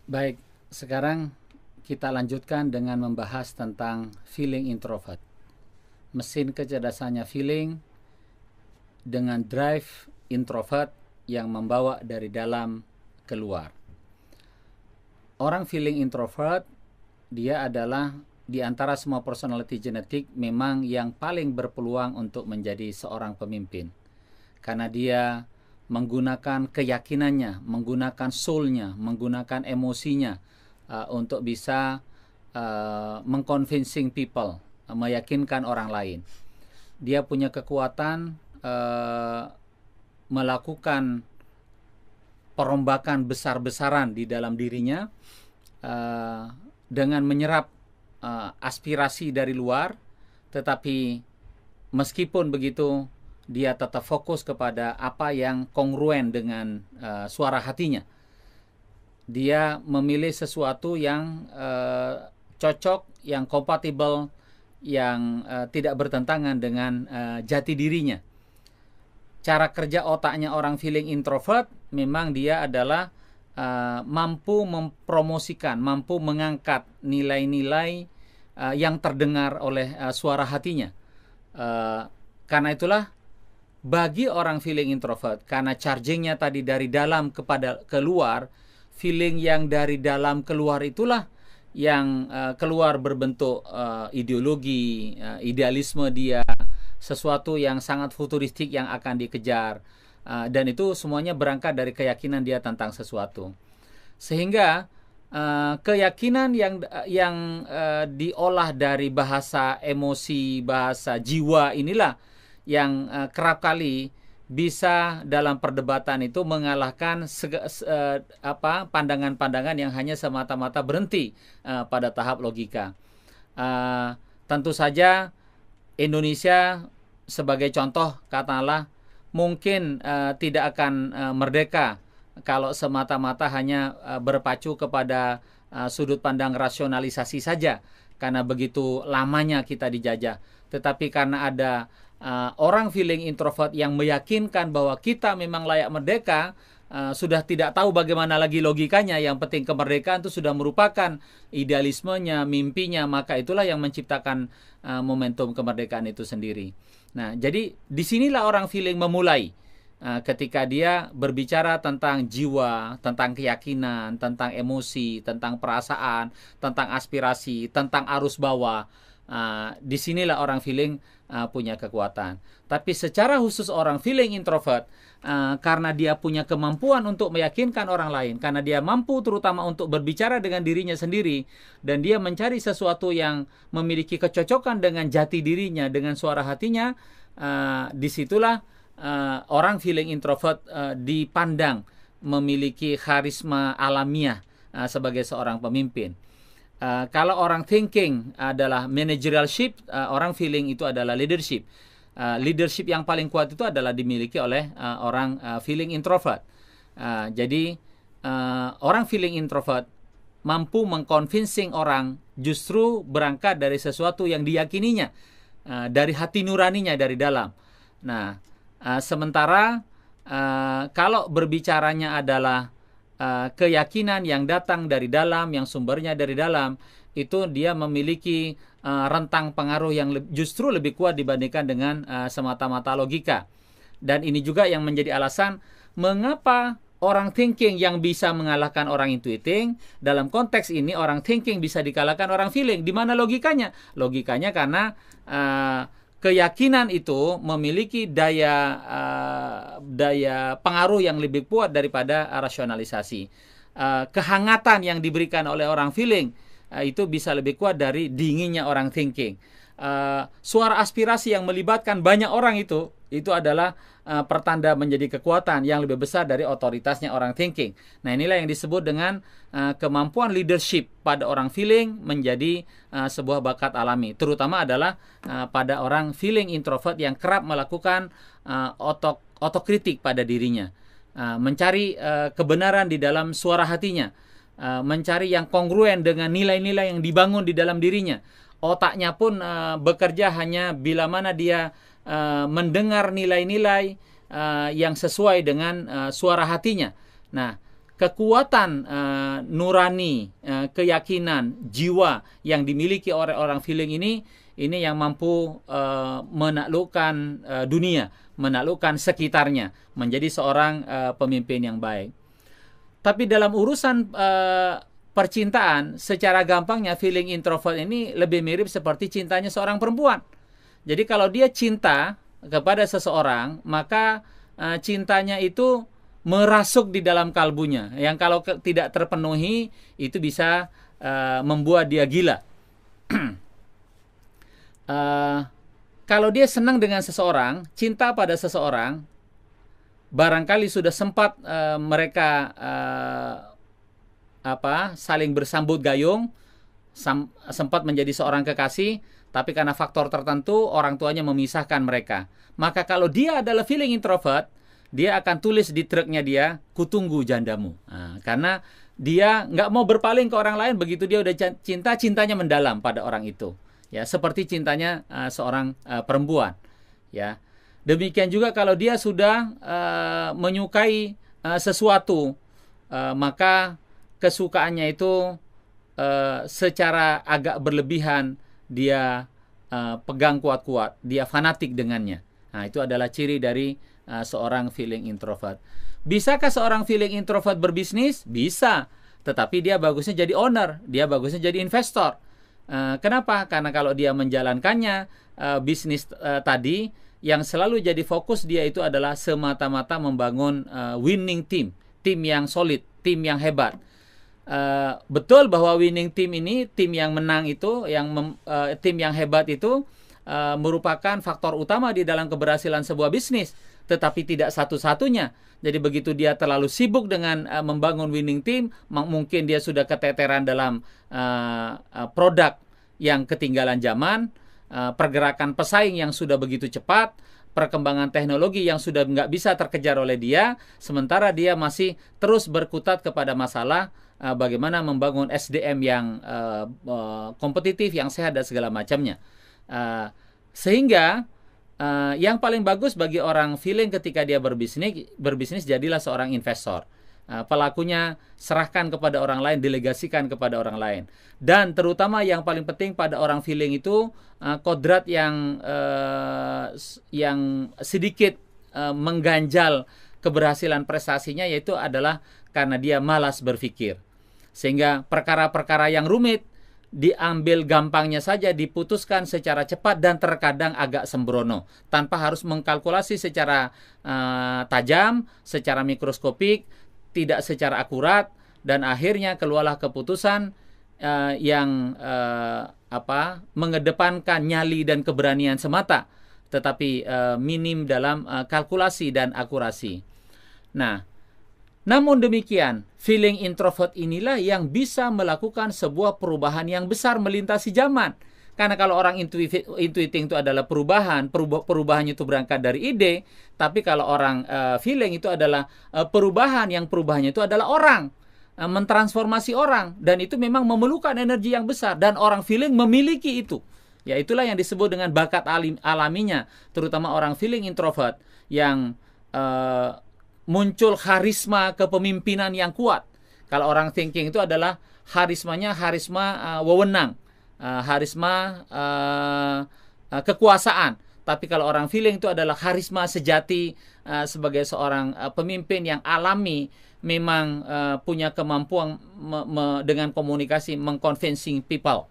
Baik, sekarang kita lanjutkan dengan membahas tentang feeling introvert. Mesin kecerdasannya feeling dengan drive introvert yang membawa dari dalam keluar. Orang feeling introvert, dia adalah di antara semua personality genetik memang yang paling berpeluang untuk menjadi seorang pemimpin. Karena dia menggunakan keyakinannya, menggunakan soul-nya, menggunakan emosinya untuk bisa mengconvincing people, meyakinkan orang lain. Dia punya kekuatan melakukan perombakan besar-besaran di dalam dirinya dengan menyerap aspirasi dari luar, tetapi meskipun begitu dia tetap fokus kepada apa yang kongruen dengan suara hatinya. Dia memilih sesuatu yang cocok, yang kompatibel, yang tidak bertentangan dengan jati dirinya. Cara kerja otaknya orang feeling introvert memang dia adalah mampu mempromosikan, mampu mengangkat nilai-nilai yang terdengar oleh suara hatinya. Karena itulah bagi orang feeling introvert, karena chargingnya tadi dari dalam kepada keluar, feeling yang dari dalam keluar itulah yang keluar berbentuk ideologi, idealisme dia, sesuatu yang sangat futuristik yang akan dikejar, dan itu semuanya berangkat dari keyakinan dia tentang sesuatu. Sehingga keyakinan yang diolah dari bahasa emosi, bahasa jiwa inilah yang kerap kali bisa dalam perdebatan itu mengalahkan pandangan-pandangan yang hanya semata-mata berhenti pada tahap logika. Tentu saja Indonesia sebagai contoh, katakanlah, mungkin tidak akan merdeka kalau semata-mata hanya berpacu kepada sudut pandang rasionalisasi saja, karena begitu lamanya kita dijajah. Tetapi karena ada orang feeling introvert yang meyakinkan bahwa kita memang layak merdeka, sudah tidak tahu bagaimana lagi logikanya, yang penting kemerdekaan itu sudah merupakan idealismenya, mimpinya, maka itulah yang menciptakan momentum kemerdekaan itu sendiri. Nah, jadi disinilah orang feeling memulai ketika dia berbicara tentang jiwa, tentang keyakinan, tentang emosi, tentang perasaan, tentang aspirasi, tentang arus bawah. Disinilah orang feeling punya kekuatan. Tapi secara khusus orang feeling introvert, karena dia punya kemampuan untuk meyakinkan orang lain, karena dia mampu terutama untuk berbicara dengan dirinya sendiri, dan dia mencari sesuatu yang memiliki kecocokan dengan jati dirinya, dengan suara hatinya, disitulah orang feeling introvert dipandang memiliki karisma alamiah sebagai seorang pemimpin. Kalau orang thinking adalah managerialship, orang feeling itu adalah leadership. Leadership yang paling kuat itu adalah dimiliki oleh orang feeling introvert. Jadi orang feeling introvert mampu mengconvincing orang justru berangkat dari sesuatu yang diyakininya, dari hati nuraninya dari dalam. Nah, sementara kalau berbicaranya adalah keyakinan yang datang dari dalam, yang sumbernya dari dalam, itu dia memiliki rentang pengaruh yang justru lebih kuat dibandingkan dengan semata-mata logika. Dan ini juga yang menjadi alasan mengapa orang thinking yang bisa mengalahkan orang intuiting. Dalam konteks ini orang thinking bisa dikalahkan orang feeling. Di mana logikanya? Logikanya karena keyakinan itu memiliki daya pengaruh yang lebih kuat daripada rasionalisasi. Kehangatan yang diberikan oleh orang feeling itu bisa lebih kuat dari dinginnya orang thinking. Suara aspirasi yang melibatkan banyak orang itu adalah pertanda menjadi kekuatan yang lebih besar dari otoritasnya orang thinking. Nah, inilah yang disebut dengan kemampuan leadership pada orang feeling menjadi sebuah bakat alami. Terutama adalah pada orang feeling introvert yang kerap melakukan otokritik pada dirinya, mencari kebenaran di dalam suara hatinya, mencari yang kongruen dengan nilai-nilai yang dibangun di dalam dirinya. Otaknya pun bekerja hanya bila mana dia mendengar nilai-nilai yang sesuai dengan suara hatinya. Nah, kekuatan nurani, keyakinan, jiwa yang dimiliki oleh orang feeling ini yang mampu menaklukkan dunia, menaklukkan sekitarnya, menjadi seorang pemimpin yang baik. Tapi dalam urusan percintaan, secara gampangnya feeling introvert ini lebih mirip seperti cintanya seorang perempuan. Jadi kalau dia cinta kepada seseorang, maka cintanya itu merasuk di dalam kalbunya, yang kalau tidak terpenuhi itu bisa membuat dia gila. Kalau dia senang dengan seseorang, cinta pada seseorang, barangkali sudah sempat mereka saling bersambut gayung, sempat menjadi seorang kekasih, tapi karena faktor tertentu orang tuanya memisahkan mereka. Maka kalau dia adalah feeling introvert, dia akan tulis di truknya dia, "Kutunggu jandamu." Karena dia nggak mau berpaling ke orang lain. Begitu dia udah cinta, cintanya mendalam pada orang itu. Ya, seperti cintanya seorang perempuan. Ya, demikian juga kalau dia sudah menyukai sesuatu, maka kesukaannya itu secara agak berlebihan, dia pegang kuat-kuat, dia fanatik dengannya. Nah, itu adalah ciri dari seorang feeling introvert. Bisakah seorang feeling introvert berbisnis? Bisa, tetapi dia bagusnya jadi owner, dia bagusnya jadi investor. Kenapa? Karena kalau dia menjalankannya bisnis tadi, yang selalu jadi fokus dia itu adalah semata-mata membangun winning team, tim yang solid, tim yang hebat. Betul bahwa winning team ini, tim yang menang itu, tim yang hebat itu merupakan faktor utama di dalam keberhasilan sebuah bisnis, tetapi tidak satu-satunya. Jadi begitu dia terlalu sibuk dengan membangun winning team, mungkin dia sudah keteteran dalam produk yang ketinggalan zaman, pergerakan pesaing yang sudah begitu cepat, perkembangan teknologi yang sudah nggak bisa terkejar oleh dia, sementara dia masih terus berkutat kepada masalah bagaimana membangun SDM yang kompetitif, yang sehat dan segala macamnya. Sehingga yang paling bagus bagi orang feeling ketika dia berbisnis jadilah seorang investor. Pelakunya serahkan kepada orang lain, delegasikan kepada orang lain. Dan terutama yang paling penting pada orang feeling itu kodrat yang sedikit mengganjal keberhasilan prestasinya, yaitu adalah karena dia malas berpikir. Sehingga perkara-perkara yang rumit diambil gampangnya saja, diputuskan secara cepat dan terkadang agak sembrono, tanpa harus mengkalkulasi secara tajam, secara mikroskopik, tidak secara akurat, dan akhirnya keluarlah keputusan yang mengedepankan nyali dan keberanian semata, tetapi minim dalam kalkulasi dan akurasi. Nah, namun demikian, feeling introvert inilah yang bisa melakukan sebuah perubahan yang besar melintasi zaman. Karena kalau orang intuiting itu adalah perubahannya itu berangkat dari ide, tapi kalau orang feeling itu adalah perubahannya itu adalah orang, mentransformasi orang, dan itu memang memerlukan energi yang besar, dan orang feeling memiliki itu. Ya, itulah yang disebut dengan bakat alaminya, terutama orang feeling introvert yang muncul karisma kepemimpinan yang kuat. Kalau orang thinking itu adalah harisma wewenang, harisma kekuasaan. Tapi kalau orang feeling itu adalah harisma sejati sebagai seorang pemimpin yang alami, memang punya kemampuan dengan komunikasi mengconvincing people.